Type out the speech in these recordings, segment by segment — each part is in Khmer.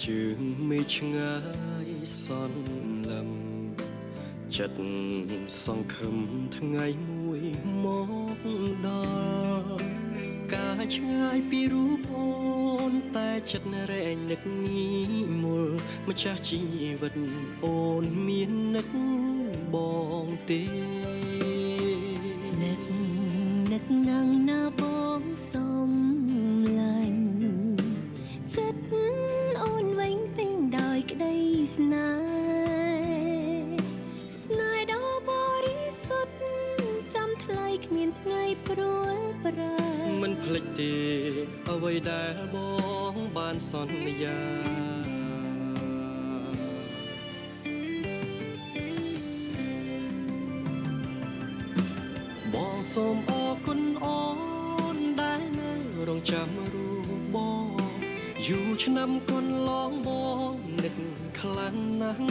ជើងមេឃឆ្ងាយសន្លឹមចិត្តសង្ឃឹមថ្ងៃមួយមកដល់ការឆ្ងាយពីរូបអូនតែចិត្តរែងនឹកងាយមុលម្ចាស់ជីវិតអូនមាននឹកបងទេនឹកណាំងណាបងសុំឡាញ់ចិត្តអូនវិញពេញដោយក្តីស្នេហ៍ដ៏បរិសុទ្ធចាំថ្លៃគ្មានថ្ងៃព្រួលប្រែមិនភ្លេចទេអ្វីដែលបងបានសន្យាបងសូមអរគុណអូនដែលនៅរងចាំរូបបងយូរឆ្នាំកន្លងបងនឹកខ្លាំងណាស់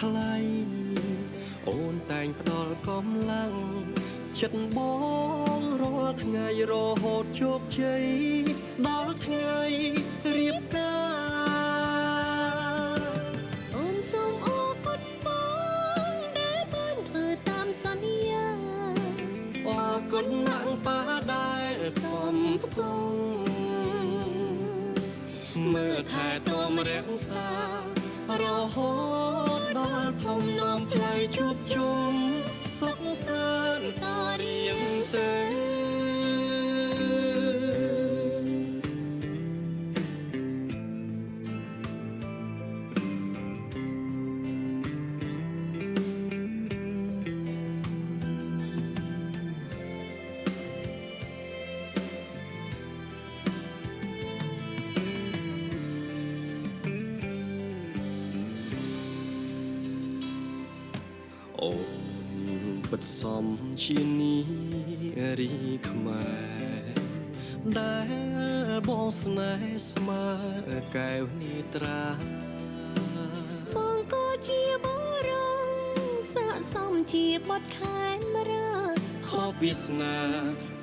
ថ្លៃអូនតែងផ្ដល់កម្លាំងចិត្តបងរាល់ថ្ងៃរហូតជោគជ័យដល់ថ្ងៃរៀបការអូនសូមអរគុណបងដែលបានធ្វើតាមសន្យាអរគុណណាស់ប៉ាដែលសំផ្គុំមើលថែទាំរក្សារហូតដល់ភ្លុំនាំផ្លូវជួបជុំសុខសាន្តតរៀងទៅអូនពិតសំជានីរីខ្មែរដែលបងស្នេហ៍ស្មើកែវនេត្រាបងក៏ជាបរងស័ក្តិសមជាបុត្រខែមរាខកវាសនា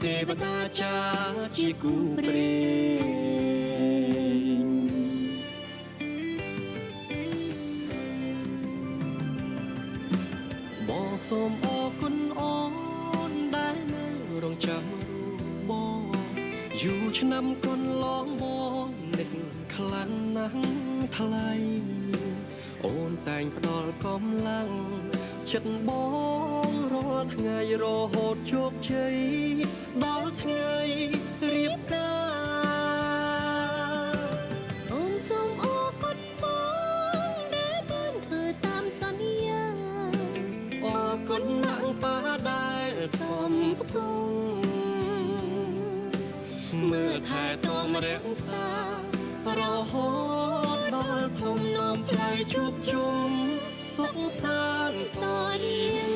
ទេវតាចាជាគូព្រេងបងសូមអរគុណអូនដែលនៅរងចាំរូបបងយូរឆ្នាំកន្លងបងនឹកខ្លាំងណាស់ថ្លៃអូនតែងផ្ដល់កម្លាំងចិត្តបងរាល់ថ្ងៃរហូតជោគជ័យដល់ថ្ងៃរៀបការអូនសូមអរគុណបងដែលបានធ្វើតាមសន្យាអរគុណណាស់ប៉ាដែលសំផ្គុំមើលថែទាំរក្សារហូតដល់ភ្លុំនាំផ្លូវជួបជុំសុខសាន្តតរៀង